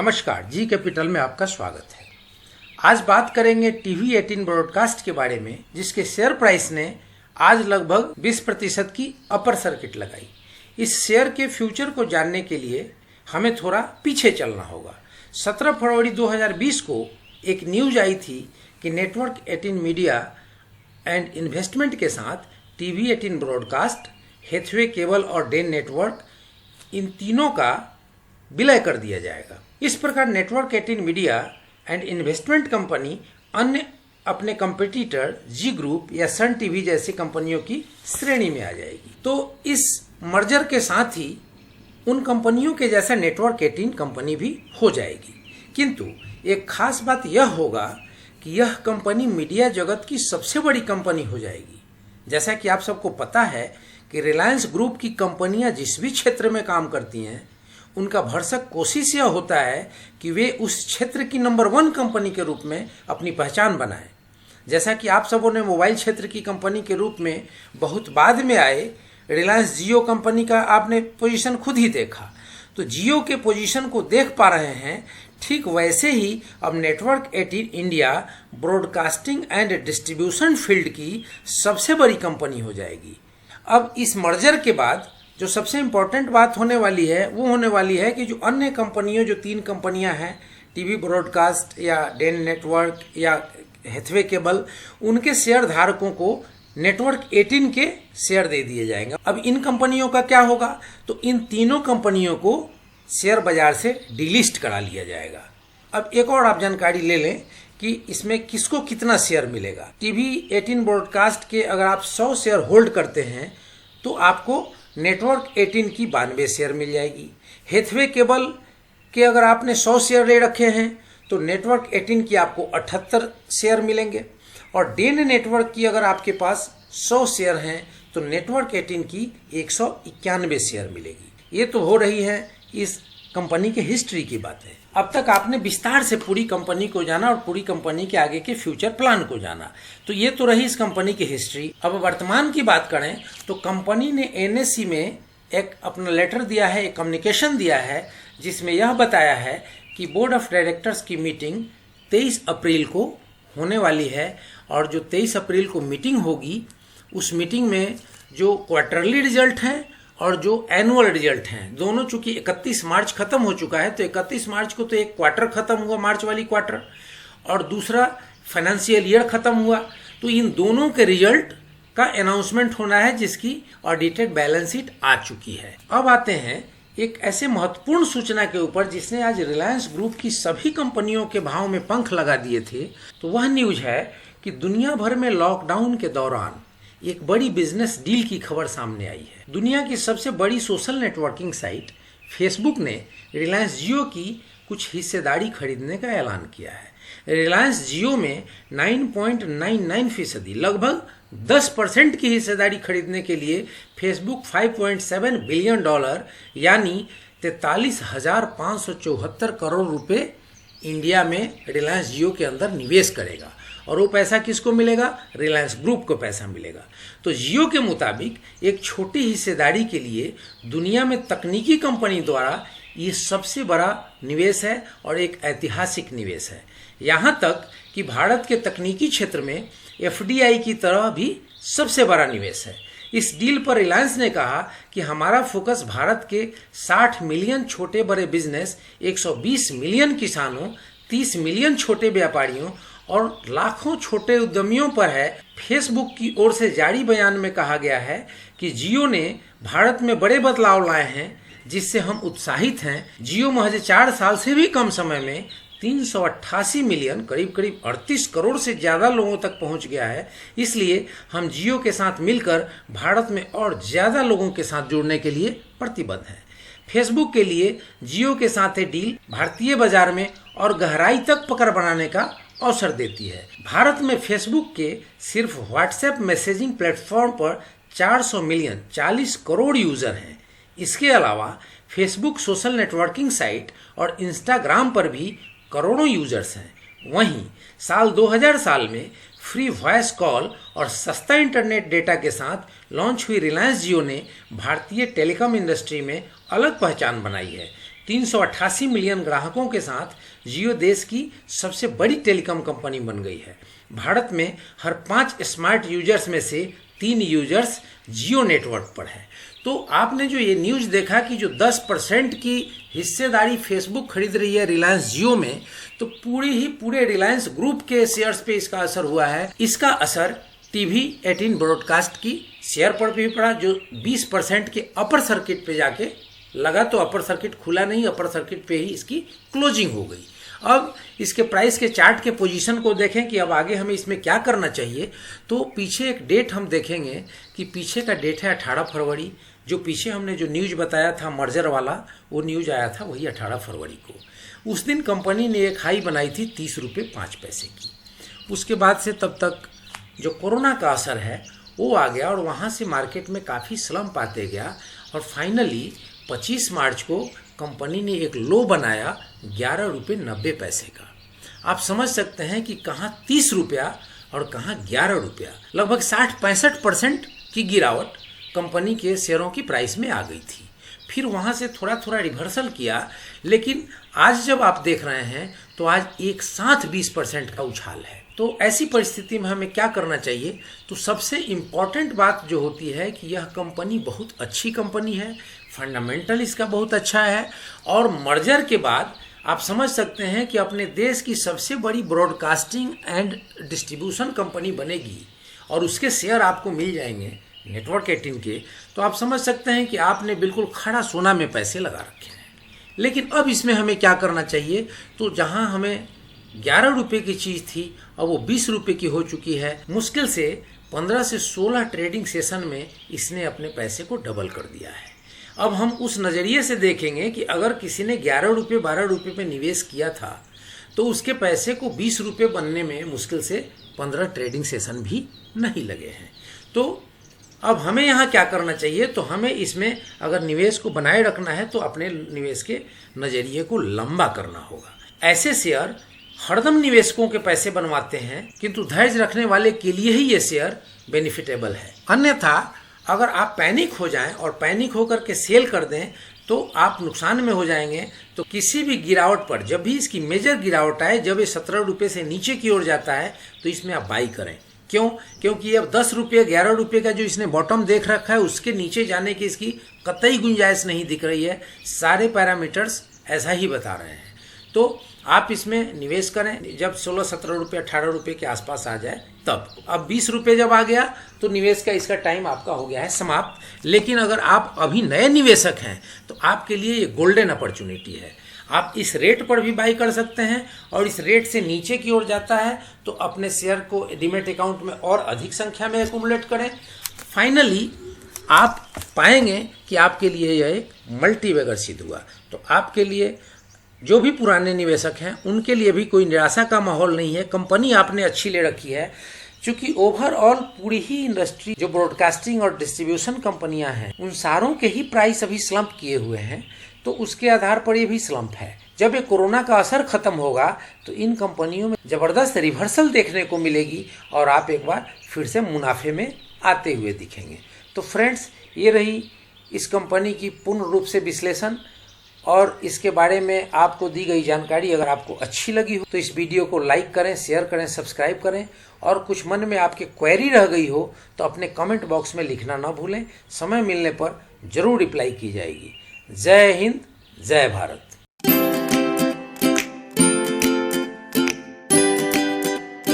नमस्कार, G capital में आपका स्वागत है। आज बात करेंगे टीवी 18 ब्रॉडकास्ट के बारे में, जिसके शेयर प्राइस ने आज लगभग 20% की अपर सर्किट लगाई। इस शेयर के फ्यूचर को जानने के लिए हमें थोड़ा पीछे चलना होगा। 17 फरवरी 2020 को एक न्यूज आई थी कि नेटवर्क 18 मीडिया एंड इन्वेस्टमेंट के साथ टीवी 18 ब्रॉडकास्ट, हैथवे केबल और डेन नेटवर्क, इन तीनों का विलय कर दिया जाएगा। इस प्रकार network 18 media and investment company अन्य अपने कंपटीटर जी ग्रुप या सन टीवी जैसी कंपनियों की श्रेणी में आ जाएगी। तो इस मर्जर के साथ ही उन कंपनियों के जैसा नेटवर्क 18 कंपनी भी हो जाएगी। किंतु एक खास बात यह होगा कि यह कंपनी मीडिया जगत की सबसे बड़ी कंपनी हो जाएगी। जैसा कि आप सबको पता है कि रिलायंस ग्रुप की कंपनियां जिस भी क्षेत्र में काम करती हैं, उनका भरसक कोशिश यह होता है कि वे उस क्षेत्र की नंबर 1 कंपनी के रूप में अपनी पहचान बनाएं। जैसा कि आप सबों ने मोबाइल क्षेत्र की कंपनी के रूप में बहुत बाद में आए रिलायंस जियो कंपनी का आपने पोजीशन खुद ही देखा, तो जियो के पोजीशन को देख पा रहे हैं। ठीक वैसे ही अब network 18 India broadcasting and distribution field की सबसे बड़ी कंपनी हो जाएगी। अब इस मर्जर के बाद जो सबसे इम्पोर्टेंट बात होने वाली है वो होने वाली है कि जो अन्य कंपनियों, जो 3 कंपनियां हैं, टीवी ब्रॉडकास्ट या डेन नेटवर्क या हैथवे केबल, उनके शेयर धारकों को नेटवर्क 18 के शेयर दे दिए जाएंगे। अब इन कंपनियों का क्या होगा? तो इन तीनों कंपनियों को शेयर बाजार से डिलिस्ट करा लिया जाएगा। अब एक और आप जानकारी ले लें कि इसमें किसको कितना शेयर मिलेगा। टीवी 18 ब्रॉडकास्ट के अगर आप 100 शेयर होल्ड करते हैं तो आपको नेटवर्क 18 की 92 शेयर मिल जाएगी। हैथवे केबल के अगर आपने 100 शेयर ले रखे हैं तो नेटवर्क 18 की आपको 78 शेयर मिलेंगे, और डेन नेटवर्क की अगर आपके पास 100 शेयर हैं तो नेटवर्क 18 की 191 शेयर मिलेगी। ये तो हो रही है इस कंपनी के हिस्ट्री की बातें। अब तक आपने विस्तार से पूरी कंपनी को जाना और पूरी कंपनी के आगे के फ्यूचर प्लान को जाना। तो ये तो रही इस कंपनी की हिस्ट्री। अब वर्तमान की बात करें तो कंपनी ने एनएससी में एक अपना लेटर दिया है, एक कम्युनिकेशन दिया है, जिसमें यह बताया है कि बोर्ड ऑफ डायरेक्टर्स की मीटिंग 23 अप्रैल को होने वाली है, और जो 23 अप्रैल को मीटिंग होगी उस मीटिंग में जो क्वार्टरली रिजल्ट हैं और जो एनुअल रिजल्ट हैं, दोनों चूंकि 31 मार्च खत्म हो चुका है, तो 31 मार्च को तो एक क्वार्टर खत्म हुआ, मार्च वाली क्वार्टर, और दूसरा फाइनेंशियल ईयर खत्म हुआ, तो इन दोनों के रिजल्ट का अनाउंसमेंट होना है, जिसकी ऑडिटेड बैलेंस शीट आ चुकी है। अब आते हैं एक ऐसे महत्वपूर्ण सूचना के ऊपर जिसने आज रिलायंस ग्रुप की सभी कंपनियों के भाव में पंख लगा दिए थे। तो वह न्यूज है कि दुनिया भर में लॉकडाउन के दौरान एक बड़ी बिजनेस डील की खबर सामने आई है। दुनिया की सबसे बड़ी सोशल नेटवर्किंग साइट फेसबुक ने रिलायंस जियो की कुछ हिस्सेदारी खरीदने का ऐलान किया है। रिलायंस जियो में 9.99% लगभग 10% की हिस्सेदारी खरीदने के लिए फेसबुक $5.7 बिलियन यानी 43,574 करोड़ रुपए इंडिया में रिलायंस जियो के अंदर निवेश करेगा, और वो पैसा किसको मिलेगा? रिलायंस ग्रुप को पैसा मिलेगा। तो जियो के मुताबिक एक छोटी हिस्सेदारी के लिए दुनिया में तकनीकी कंपनी द्वारा ये सबसे बड़ा निवेश है और एक ऐतिहासिक निवेश है। यहाँ तक कि भारत के तकनीकी क्षेत्र में एफडीआई की तरह भी सबसे बड़ा निवेश है। इस डील पर रिलायंस ने कहा कि हमारा फोकस भारत के 60 मिलियन छोटे बड़े बिजनेस, 120 मिलियन किसानों, 30 मिलियन छोटे व्यापारियों और लाखों छोटे उद्यमियों पर है। फेसबुक की ओर से जारी बयान में कहा गया है कि जियो ने भारत में बड़े बदलाव लाए हैं, जिससे हम उत्साहित हैं। जियो महज 4 साल से भी कम समय में 388 मिलियन, करीब 38 करोड़ से ज़्यादा लोगों तक पहुंच गया है। इसलिए हम जियो के साथ मिलकर भारत में और ज़्यादा लोगों के साथ जुड़ने के लिए प्रतिबद्ध हैं। फेसबुक के लिए जियो के साथ ये डील भारतीय बाजार में और गहराई तक पकड़ बनाने का अवसर देती है। भारत में फेसबुक के सिर्फ व्हाट्सएप मैसेजिंग प्लेटफॉर्म पर 400 मिलियन, 40 करोड़ यूजर हैं। इसके अलावा फेसबुक सोशल नेटवर्किंग साइट और इंस्टाग्राम पर भी करोड़ों यूजर्स हैं। वहीं साल 2000 में फ्री वॉइस कॉल और सस्ता इंटरनेट डेटा के साथ लॉन्च हुई रिलायंस जियो ने भारतीय टेलीकॉम इंडस्ट्री में अलग पहचान बनाई है। 388 मिलियन ग्राहकों के साथ जियो देश की सबसे बड़ी टेलीकॉम कंपनी बन गई है। भारत में हर 5 स्मार्ट यूजर्स में से 3 यूजर्स जियो नेटवर्क पर है। तो आपने जो ये न्यूज़ देखा कि जो 10% की हिस्सेदारी फेसबुक खरीद रही है रिलायंस जियो में, तो पूरे रिलायंस ग्रुप के शेयर्स पे इसका असर हुआ है। इसका असर टीवी 18 ब्रॉडकास्ट की शेयर पर भी पड़ा, जो 20% के अपर सर्किट पे जाके लगा, तो अपर सर्किट खुला नहीं, अपर सर्किट पे ही इसकी क्लोजिंग हो गई। अब इसके प्राइस के चार्ट के पोजीशन को देखें कि अब आगे हमें इसमें क्या करना चाहिए। तो पीछे एक डेट हम देखेंगे कि पीछे का डेट है 18 फरवरी। जो पीछे हमने जो न्यूज़ बताया था मर्जर वाला, वो न्यूज़ आया था वही 18 फरवरी को। उस दिन कंपनी ने एक हाई बनाई थी 30 रुपये 5 पैसे की। उसके बाद से तब तक जो कोरोना का असर है वो आ गया और वहाँ से मार्केट में काफ़ी स्लम्प आते गया और फाइनली 25 मार्च को कंपनी ने एक लो बनाया 11 रुपये 90 पैसे का। आप समझ सकते हैं कि कहाँ 30 रुपया और कहाँ 11 रुपया, लगभग 60-65% की गिरावट कंपनी के शेयरों की प्राइस में आ गई थी। फिर वहाँ से थोड़ा रिवर्सल किया, लेकिन आज जब आप देख रहे हैं तो आज एक साथ 20% का उछाल है। तो ऐसी परिस्थिति में हमें क्या करना चाहिए? तो सबसे इम्पॉर्टेंट बात जो होती है कि यह कंपनी बहुत अच्छी कंपनी है, फंडामेंटल इसका बहुत अच्छा है और मर्जर के बाद आप समझ सकते हैं कि अपने देश की सबसे बड़ी ब्रॉडकास्टिंग एंड डिस्ट्रीब्यूशन कंपनी बनेगी और उसके शेयर आपको मिल जाएंगे नेटवर्क 18 के। तो आप समझ सकते हैं कि आपने बिल्कुल खड़ा सोना में पैसे लगा रखे हैं। लेकिन अब इसमें हमें क्या करना चाहिए? तो जहां हमें 11 रुपये की चीज़ थी अब वो 20 रुपये की हो चुकी है। मुश्किल से 15 से 16 ट्रेडिंग सेशन में इसने अपने पैसे को डबल कर दिया है। अब हम उस नज़रिए से देखेंगे कि अगर किसी ने 11 रुपये 12 रुपये पे निवेश किया था तो उसके पैसे को 20 रुपये बनने में मुश्किल से 15 ट्रेडिंग सेशन भी नहीं लगे हैं। तो अब हमें यहाँ क्या करना चाहिए? तो हमें इसमें अगर निवेश को बनाए रखना है तो अपने निवेश के नज़रिए को लंबा करना होगा। ऐसे शेयर हरदम निवेशकों के पैसे बनवाते हैं, किंतु धैर्य रखने वाले के लिए ही ये शेयर बेनिफिटेबल है। अन्यथा अगर आप पैनिक हो जाएं और पैनिक होकर के सेल कर दें तो आप नुकसान में हो जाएंगे। तो किसी भी गिरावट पर, जब भी इसकी मेजर गिरावट आए, जब ये 17 रुपये से नीचे की ओर जाता है तो इसमें आप बाई करें। क्यों? क्योंकि अब 10 रुपये 11 रुपये का जो इसने बॉटम देख रखा है उसके नीचे जाने की इसकी कतई गुंजाइश नहीं दिख रही है। सारे पैरामीटर्स ऐसा ही बता रहे हैं। तो आप इसमें निवेश करें जब 16-17 रुपये 18 रुपये के आसपास आ जाए तब। अब 20 रुपये जब आ गया तो निवेश का इसका टाइम आपका हो गया है समाप्त। लेकिन अगर आप अभी नए निवेशक हैं तो आपके लिए ये गोल्डन अपॉर्चुनिटी है। आप इस रेट पर भी बाई कर सकते हैं और इस रेट से नीचे की ओर जाता है तो अपने शेयर को डीमैट अकाउंट में और अधिक संख्या में एक्युमुलेट करें। फाइनली आप पाएंगे कि आपके लिए यह एक मल्टीबैगर सिद्ध हुआ। तो आपके लिए जो भी पुराने निवेशक हैं उनके लिए भी कोई निराशा का माहौल नहीं है। कंपनी आपने अच्छी ले रखी है, क्योंकि ओवरऑल पूरी ही इंडस्ट्री जो ब्रॉडकास्टिंग और डिस्ट्रीब्यूशन कंपनियां हैं उन सारों के ही प्राइस अभी स्लम्प किए हुए हैं। तो उसके आधार पर ये भी स्लम्प है। जब ये कोरोना का असर खत्म होगा तो इन कंपनियों में जबरदस्त रिवर्सल देखने को मिलेगी और आप एक बार फिर से मुनाफे में आते हुए दिखेंगे। तो फ्रेंड्स, ये रही इस कंपनी की पूर्ण रूप से विश्लेषण और इसके बारे में आपको दी गई जानकारी। अगर आपको अच्छी लगी हो तो इस वीडियो को लाइक करें, शेयर करें, सब्सक्राइब करें और कुछ मन में आपके क्वेरी रह गई हो तो अपने कमेंट बॉक्स में लिखना ना भूलें। समय मिलने पर जरूर रिप्लाई की जाएगी। जय हिंद, जय भारत।